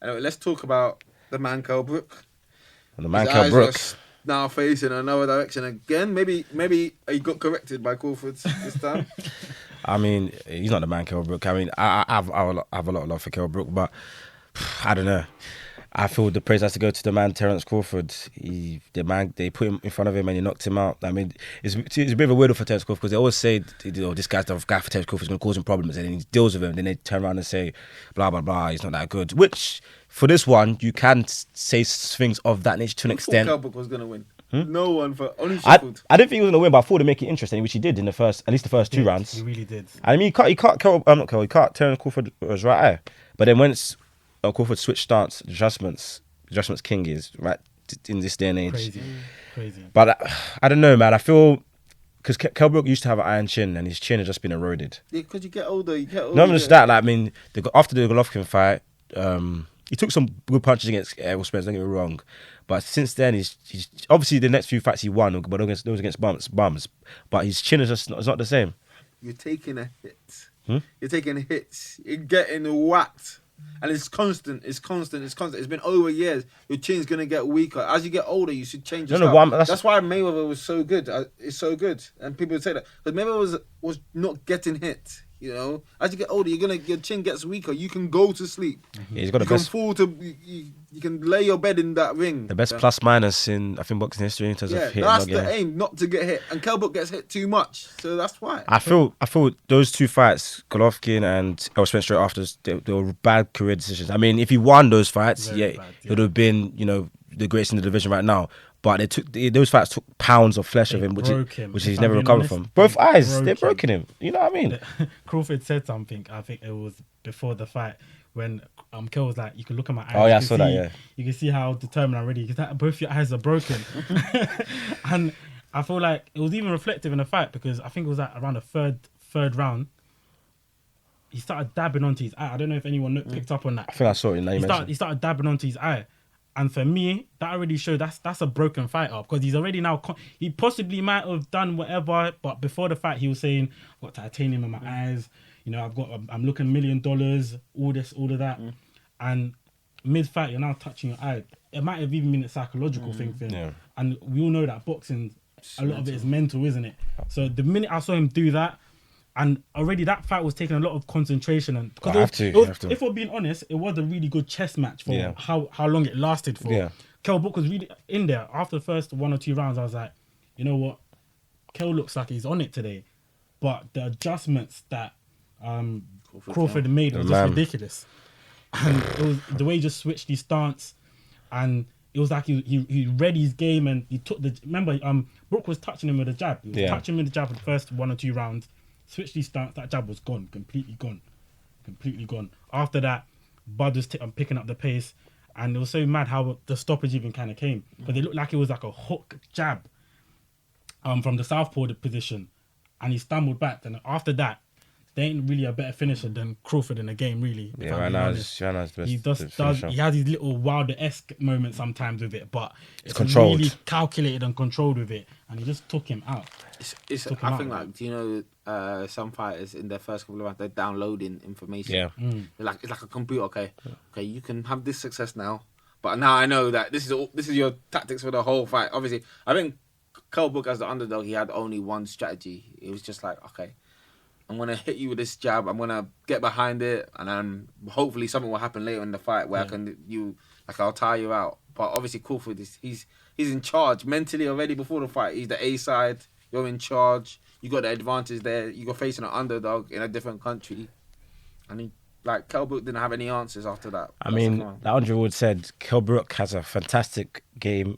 Anyway, let's talk about the man Kell Brook. And the man Kell Brook now facing another direction again. Maybe he got corrected by Crawford this time. I mean, he's not the man Kell Brook. I mean, I have a lot of love for Kell Brook, but I don't know. I feel the praise has to go to the man Terence Crawford. They put him in front of him and he knocked him out. I mean, it's a bit of a weirdo for Terence Crawford because they always say, this guy's the guy for Terence Crawford is going to cause him problems, and then he deals with him. Then they turn around and say, blah blah blah, he's not that good. Which for this one, you can say things of that nature to an extent. Kell Brook was going to win. No one for only I Sheffield. didn't think he was going to win, but I thought to make it interesting, which he did in at least the first two rounds. He really did. I mean, he can't Terence Crawford was right eye. But then once Crawford switched stance, adjustments king is right in this day and age. Crazy. But I don't know, man. I feel because Kell Brook used to have an iron chin, and his chin has just been eroded. Yeah, because you get older. Not just that. Like, I mean, after the Golovkin fight, he took some good punches against Errol Spence. Don't get me wrong, but since then he's obviously the next few fights he won, but those against bums. But his chin is just not the same. You're taking a hit. You're taking hits. You're getting whacked. And it's constant. It's been over years. Your chin's going to get weaker. As you get older, you should change your style. That's why Mayweather was so good. It's so good. And people say that. But Mayweather was not getting hit. You know, as you get older, your chin gets weaker. You can go to sleep. Yeah, he's got you can fall to. You can lay your bed in that ring. The best plus minus in boxing history in terms of hitting. That's the aim, not to get hit. And Kell Brook gets hit too much, so that's why. I feel those two fights, Golovkin and Errol Spence straight after, they were bad career decisions. I mean, if he won those fights, it would have been the greatest in the division right now. But those fights took pounds of flesh of him, which he's never recovered from. Both eyes, they've broken him. You know what I mean? Crawford said something. I think it was before the fight when Kell was like, "You can look at my eyes." Oh yeah, I saw that. Yeah, you can see how determined I'm ready because both your eyes are broken. And I feel like it was even reflective in the fight because I think it was around the third round. He started dabbing onto his eye. I don't know if anyone picked up on that. I think I saw it. He started dabbing onto his eye. And for me, that already showed that's a broken fighter because he's already now. He possibly might have done whatever, but before the fight, he was saying, "I've got titanium in my eyes. I'm looking $1 million. All this, all of that." And mid-fight, you're now touching your eye. It might have even been a psychological thing for him. Yeah. And we all know that boxing, a lot of it is mental, isn't it? So the minute I saw him do that, and already that fight was taking a lot of concentration. And if we're being honest, it was a really good chess match for how long it lasted for. Yeah. Kell Brook was really in there. After the first 1 or 2 rounds, I was like, you know what? Kell looks like he's on it today. But the adjustments that Crawford made was just ridiculous. And it was the way he just switched his stance. And it was like he read his game and he took remember, Brook was touching him with a jab. He was touching him with the jab for the first 1 or 2 rounds. Switched his stance, that jab was gone, completely gone. After that, Bud was picking up the pace, and it was so mad how the stoppage even kind of came. But it looked like it was like a hook jab from the southpaw position, and he stumbled back. And after that, there ain't really a better finisher than Crawford in the game, really. Yeah, right now it's the best. He has these little Wilder-esque moments sometimes with it, but it's controlled. Really calculated and controlled with it, and he just took him out. I think like, do you know, some fighters in their first couple of rounds they're downloading information. Yeah, it's like a computer. Okay, you can have this success now, but now I know that this is your tactics for the whole fight. Obviously, I think Kell Brook as the underdog, he had only one strategy. It was just like, okay, I'm going to hit you with this jab. I'm going to get behind it. And then hopefully something will happen later in the fight where I'll tire you out. But obviously Crawford, he's in charge mentally already before the fight. He's the A side. You're in charge. You got the advantage there. You're facing an underdog in a different country. And Kell Brook didn't have any answers after that. I mean, like Andre Wood said, Kell Brook has a fantastic game,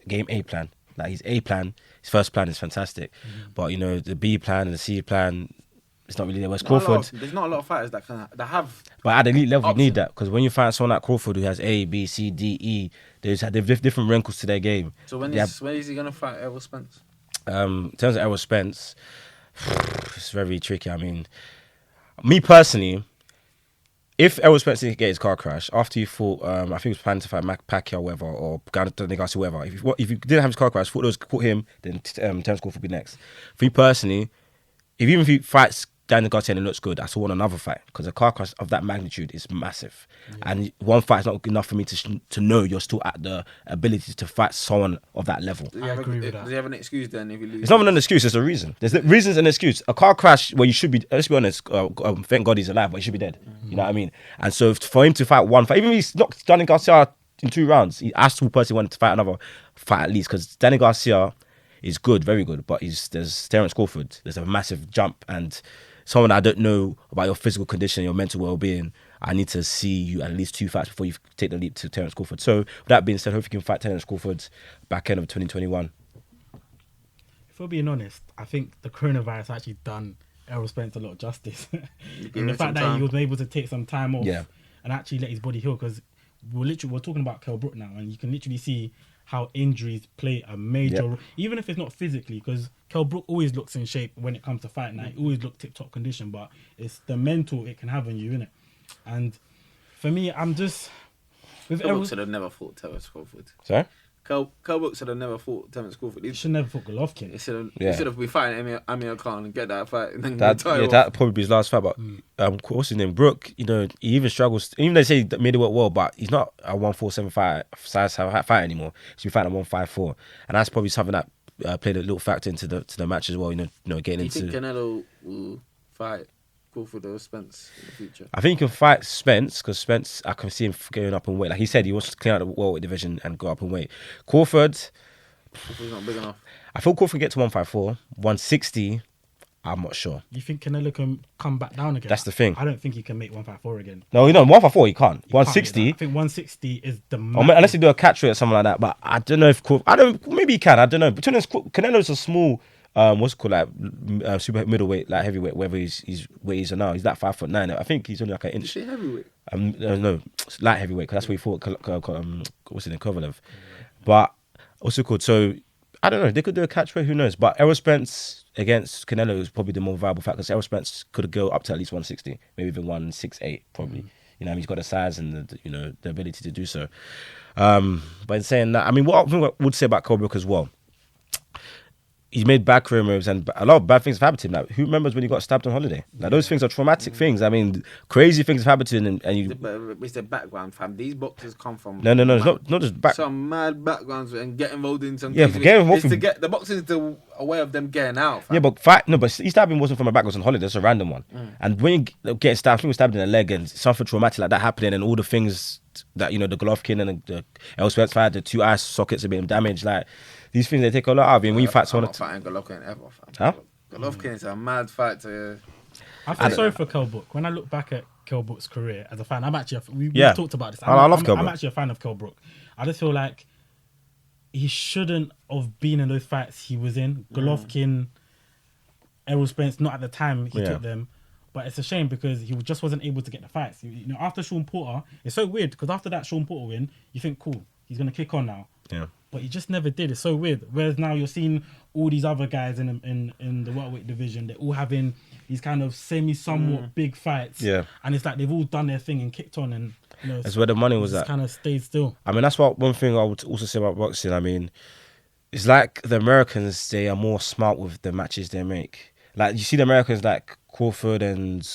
game A plan. Like his A plan, his first plan is fantastic. But, the B plan and the C plan, it's not really there. Whereas Crawford... There's not a lot of fighters that have... But at the elite level, you need that. Because when you find someone like Crawford who has A, B, C, D, E, they've different wrinkles to their game. So when is he going to fight Errol Spence? In terms of Errol Spence, it's very tricky. I mean, me personally... If Errol Spence didn't get his car crash after he fought, I think he was planning to fight Pacquiao, whatever, or Garcia, whatever. If he didn't have his car crash, fought him, then Terence Crawford would be next. For me personally, if he fights Daniel Garcia looks good, I still want another fight because a car crash of that magnitude is massive, and one fight is not enough for me to know you're still at the ability to fight someone of that level. I agree with that. Does he have an excuse then if you lose? It's not even an excuse. There's a reason. There's reasons and excuse. A car crash where you should be. Let's be honest. Thank God he's alive, but he should be dead. You know what I mean? And so for him to fight one fight, even if he's knocked Daniel Garcia in 2 rounds, I still personally wanted to fight another fight at least because Daniel Garcia is good, very good. But there's Terence Crawford. There's a massive jump, and someone I don't know about your physical condition, your mental well-being. I need to see you at least 2 fights before you take the leap to Terence Crawford. So with that being said, hopefully you can fight Terence Crawford back end of 2021. If we're being honest, I think the coronavirus actually done Errol Spence a lot of justice. And the fact that he was able to take some time off and actually let his body heal, because we're talking about Kell Brook now, and you can literally see how injuries play a major role, even if it's not physically, because Kell Brook always looks in shape when it comes to fighting. He always looks tip-top condition, but it's the mental it can have on you, innit? And for me, I'm just... Kell Brook should have never fought Terence Crawford. Sorry? Kell Brook should have never fought Terence Crawford. He should never fought Golovkin. He should have been fighting Amir Khan and get that fight. And then that probably be his last fight. But what's his name? Brook, he even struggles. Even though they say he made it work well, but he's not a 147 size fight anymore. He's been fighting a 154. And that's probably something that played a little factor into the match as well, getting into... Do you think Canelo will fight Crawford or Spence in the future? I think he can fight Spence because Spence, I can see him going up in weight. Like he said, he wants to clear out the welterweight division and go up in weight. Crawford's not big enough. I feel Crawford can get to 154. 160, I'm not sure. You think Canelo can come back down again? That's the thing. I don't think he can make 154 again. No, 154 he can't. 160. I think 160 is the unless you do a catch weight or something like that. But I don't know if maybe he can. I don't know. Between Canelo's a small. What's it called, like super middleweight, like heavyweight, whether he's where he's now. He's like 5'9". I think he's only like an inch. Is she heavyweight? No, light heavyweight, because that's where he fought. What's it in Kovalev? But what's it called? So I don't know. They could do a catch weight. Who knows? But Errol Spence against Canelo is probably the more viable fight because Errol Spence could go up to at least 160, maybe even 168, probably. He's got the size and the ability to do so. But in saying that, what I would say about Kell Brook as well. He's made bad career moves and a lot of bad things have happened to him. Like, who remembers when he got stabbed on holiday? Like, those things are traumatic things. Crazy things have happened to him. And you... It's the background, fam. These boxers come from... No. It's not just back... Some mad backgrounds and get involved in some... Yeah, get involved... The boxing is a way of them getting out, fam. Yeah, but his stabbing wasn't from a background on holiday. It's a random one. And when you get stabbed, he was stabbed in the leg and something traumatic like that happening and all the things that, the Golovkin and the Errol Spence fight, the 2 eye sockets have been damaged, like... These things, they take a lot out of you. When you fight someone... I'm not fighting Golovkin ever, fam. Huh? Golovkin is a mad fight to... I feel sorry for Kell Brook. When I look back at Kell Brook's career as a fan, I'm actually... We've talked about this. I love Kell Brook. I'm actually a fan of Kell Brook. I just feel like he shouldn't have been in those fights he was in. Golovkin, Errol Spence, not at the time he took them. But it's a shame because he just wasn't able to get the fights. After Sean Porter, it's so weird because after that Sean Porter win, you think, cool, he's going to kick on now. Yeah. But he just never did. It's so weird. Whereas now you're seeing all these other guys in the welterweight division. They're all having these kind of somewhat big fights. Yeah. And it's like they've all done their thing and kicked on, and that's where the money was at. Kind of stayed still. That's one thing I would also say about boxing. It's like the Americans. They are more smart with the matches they make. Like you see the Americans like Crawford and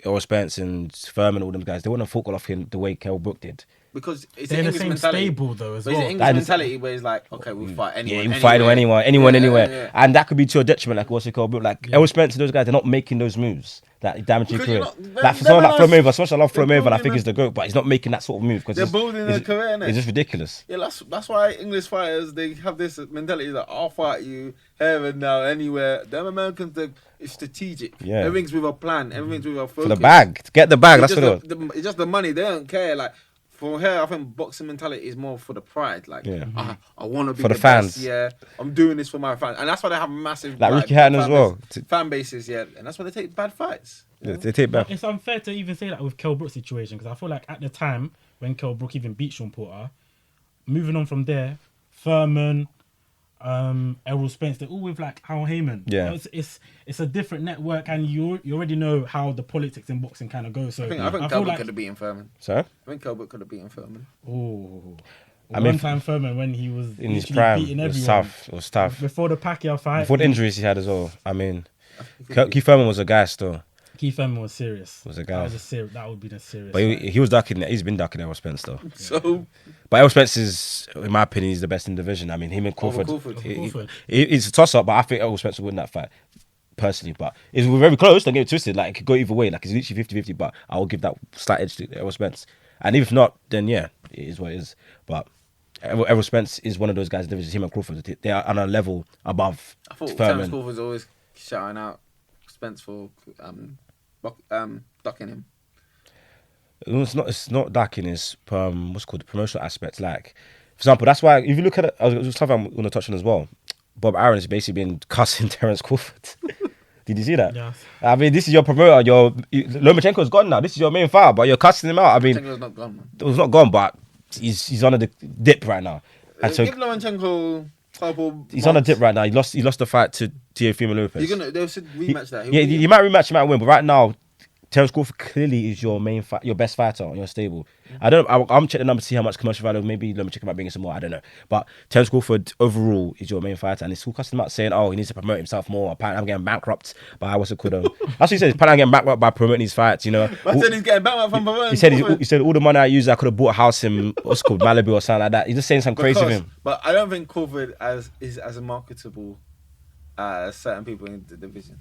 Errol Spence and Furman, all them guys. They wouldn't have fought Golovkin the way Kell Brook did. Because it's they're an the English same mentality. stable though as well. It's an English mentality where it's like, okay, we'll fight anyone. Yeah, you fight anyone, anywhere. And that could be to your detriment, like what's it called? Errol Spence and those guys, they're not making those moves that damage your career. Like for someone like Flow, so much I love Flow and I think he's the GOAT, but he's not making that sort of move because they're building their career. It's just ridiculous. Yeah, that's why English fighters, they have this mentality that I'll fight you here and now, anywhere. Them Americans, it's strategic. Yeah. Everything's with a plan. Everything's with a focus. For the bag, to get the bag. That's what it's just the money. They don't care. Like. For her, I think boxing mentality is more for the pride. Like, I want to be for the fans. Best, yeah, I'm doing this for my fans, and that's why they have massive like Ricky Hatton as well. Fan bases, yeah, and that's why they take bad fights. Yeah, they take bad. It's unfair to even say that with Kell Brook's situation because I feel like at the time when Kell Brook even beat Sean Porter, moving on from there, Furman, Errol Spence, they're all with like Hal Heyman. Yeah, it's a different network, and you already know how the politics in boxing kind of go. So I think Kell Brook could have beaten Furman. Sorry, I think Kell Brook could have beaten Furman. Oh, one time Furman when he was in his prime, beating everyone. It was tough. Before the Pacquiao fight, before the injuries he had as well. Keith Furman was a guy still. Keith Thurman was serious. Was a guy. That would be the serious. But he was ducking. He's been ducking Errol Spence though. So, but Errol Spence is, in my opinion, he's the best in the division. I mean, him and Crawford. It's a toss up, but I think Errol Spence will win that fight. Personally, but it's very close. Don't get it twisted. Like, it could go either way. Like, it's literally 50-50, but I will give that slight edge to Errol Spence. And if not, then yeah, it is what it is. But Errol Spence is one of those guys in the division. Him and Crawford, they are on a level above. I thought Terence Crawford's always shouting out Spence for ducking him. It's not ducking. It's what's called the promotional aspect. Like, for example, that's why if you look at it, there's something I'm going to touch on as well. Bob Arum has basically been cussing Terence Crawford. Did you see that? Yeah. I mean, this is your promoter. Lomachenko's gone now. This is your main fighter, but you're cussing him out. I mean, Lomachenko's not gone, man. It was not gone, but he's on a dip right now. And so give Lomachenko he's on a dip right now. He lost the fight to Teofimo Lopez. They should rematch that. Yeah, you might rematch, you might win, but right now, Terence Crawford clearly is your your best fighter on your stable. I'm checking the numbers to see how much commercial value. Maybe Lomachenko might bring in some more. I don't know. But Terence Crawford overall is your main fighter, and it's all cussing him out saying, "Oh, he needs to promote himself more." Apparently, I'm getting bankrupt by what's it called? That's what he says. Apparently, I'm getting bankrupt by promoting these fights. You know, but then he's getting bankrupt from promoting. He said all the money I used, I could have bought a house in what's called Malibu or something like that. He's just saying something crazy of him. But I don't think Crawford is as marketable as certain people in the division.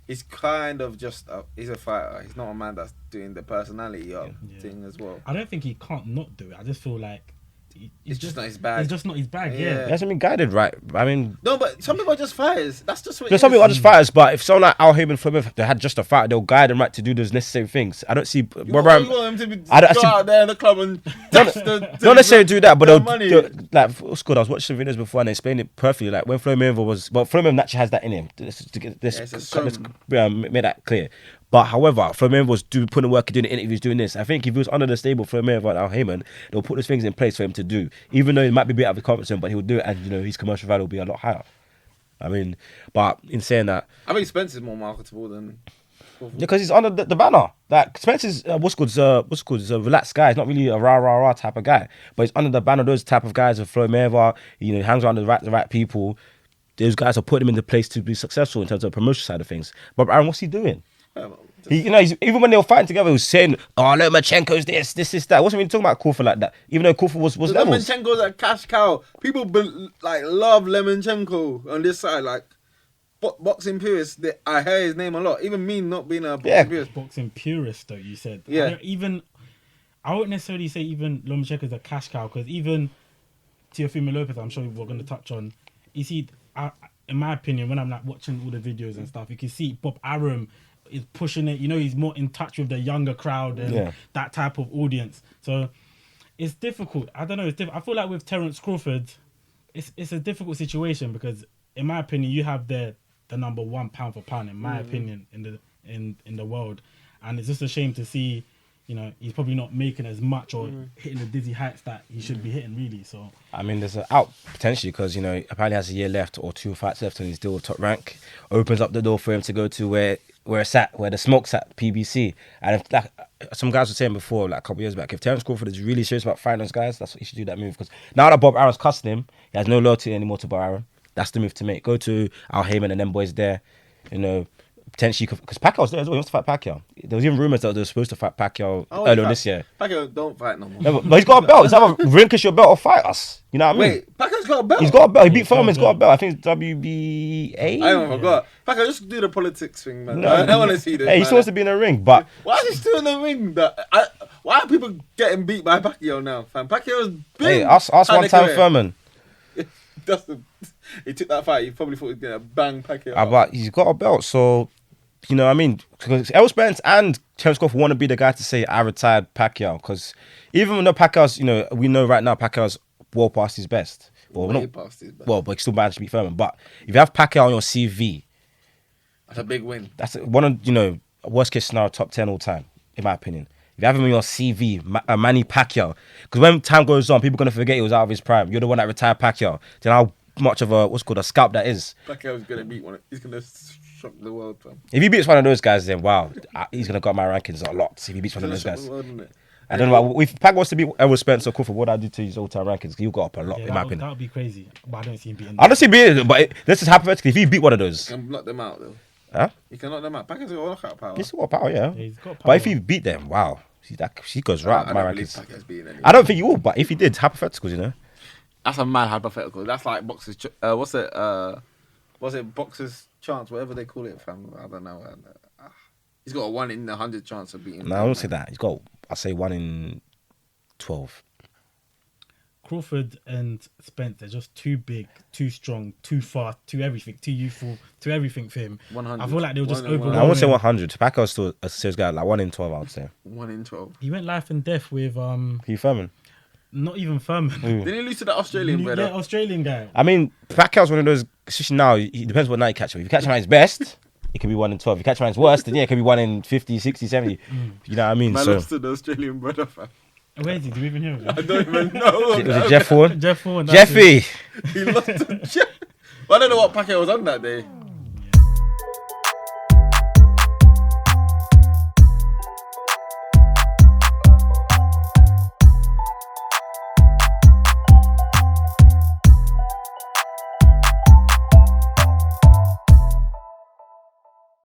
He's kind of just he's a fighter. He's not a man that's doing the personality thing as well. I don't think he can't not do it. I just feel like it's just not his bag. It's just not his bag. Yeah. He hasn't been guided right. I mean, no, but some people are just fighters. That's just what. Some people are just fighters. But if someone like Al Haymon and Fleming, they had just a fight, they'll guide them right to do those necessary things. I don't see. You want them to go out there in the club and dash not necessarily do that, but they'll like what's good. I was watching videos before and they explained it perfectly. Like when Fleming Fleming naturally has that in him. Let's make that clear. But however, Fleming was putting work, doing interviews, doing this. I think if he was under the stable Fleming and Al Haymon, they'll put those things in place for him to do. Even though it might be a bit out of his comfort zone, but he'll do it, and his commercial value will be a lot higher. I mean, but in saying that, I think Spence is more marketable than. Yeah, because he's under the banner. Like Spence is what's a relaxed guy. He's not really a rah type of guy, but he's under the banner. Those type of guys of Floyd Mayweather, he hangs around the right people. Those guys are putting him into place to be successful in terms of the promotion side of things. But Aaron, what's he doing? He's, even when they were fighting together, he was saying, "Oh, Lomachenko's this, that." Wasn't really talking about Crawford like that. Even though Crawford was levels. Lomachenko's a cash cow. People love Lomachenko on this side. Like boxing purists, I hear his name a lot. Even me not being a boxing purist. Boxing purist, though, you said. Yeah. I wouldn't necessarily say even Lomachenko's a cash cow, because even Teofimo Lopez, I'm sure we're going to touch on. You see, in my opinion, when I'm like watching all the videos and stuff, you can see Bob Arum is pushing it. He's more in touch with the younger crowd and that type of audience. So it's difficult. I don't know. I feel like with Terence Crawford, it's a difficult situation because, in my opinion, you have the number one pound for pound, in my opinion, in the world, and it's just a shame to see. He's probably not making as much or hitting the dizzy heights that he should be hitting, really. So I mean, there's an out potentially because apparently has a year left or 2 fights left and he's still top rank. Opens up the door for him to go to where the smoke's at, PBC. And if, like some guys were saying before, like a couple years back, if Terence Crawford is really serious about fighting those guys, that's what he should do, that move. Because now that Bob Arum's cussing him, he has no loyalty anymore to Bob Arum. That's the move to make. Go to Al Haymon and them boys there, potentially, because Pacquiao was there as well. He wants to fight Pacquiao. There was even rumours that they were supposed to fight Pacquiao earlier this year. Pacquiao don't fight no more. No, but he's got a belt. It's either relinquish your belt or fight us. You know what I mean? Wait, Pacquiao's got a belt? He's got a belt. He beat Furman. He's got a belt. I think it's WBA. I forgot. Pacquiao, just do the politics thing, man. I don't want to see this. Hey, he's supposed to be in the ring, but... Why is he still in the ring? Why are people getting beat by Pacquiao now, fam? Pacquiao's big. Hey, ask one time Furman. He took that fight. He probably thought he was going to bang Pacquiao. But he's got a belt, so... what I mean? Because Errol Spence and Terence Crawford want to be the guy to say, I retired Pacquiao. Because even though Pacquiao's, we know right now Pacquiao's well past his best. Past his best. Well, but he still managed to beat Furman. But if you have Pacquiao on your CV... That's a big win. That's one of, worst case scenario, top 10 all time, in my opinion. If you have him on your CV, Manny Pacquiao. Because when time goes on, people are going to forget he was out of his prime. You're the one that retired Pacquiao. Then how much of a scalp that is. Pacquiao's going to beat one. He's going to... shock the world, fam. If he beats one of those guys, then wow, he's gonna go up my rankings a lot. If he beats one of those guys, I don't know. If Pac wants to beat Errol Spence or Crawford, what would I do to his all-time rankings? He'll go up a lot, in my opinion. That would be crazy, but I don't see him beating. I don't see him beating, but this is hypothetically. If he beat one of those, knock them out though. Huh? You can knock them out. Pacquiao's got knockout power. He's got power, yeah. He's got power. But if he beat them, wow. She goes right up I my don't believe rankings. Pacquiao's beating anyone. I don't think you will, but if he did, hypotheticals, you know. That's a mad hypothetical. That's like boxers. What's it? Boxers chance, whatever they call it, fam. I don't know. He's got a 1 in 100 chance of beating. No, I won't say that. He's got, I say 1 in 12. Crawford and Spence are just too big, too strong, too fast, too everything, too youthful, too everything for him. 100. I feel like they were just overwhelming. No, I won't say 100. Pacquiao's still a serious guy, like 1 in 12, I would say. 1 in 12. He went life and death with Hugh Furman. not even Furman. Didn't he lose to the Australian brother? Yeah, Australian guy. I mean, Pacquiao's one of those, especially now, it depends what night you catch him. If you catch him at his best, it can be 1 in 12. If you catch him at his worst, then yeah, it can be 1 in 50, 60, 70. You know what I mean? Man So, lost to the Australian brother, fam. Where is he? Do we even hear him? I don't even know. was it Jeff Ford? Jeff Ford. that's Jeffy! He lost to Jeff. I don't know what Pacquiao was on that day.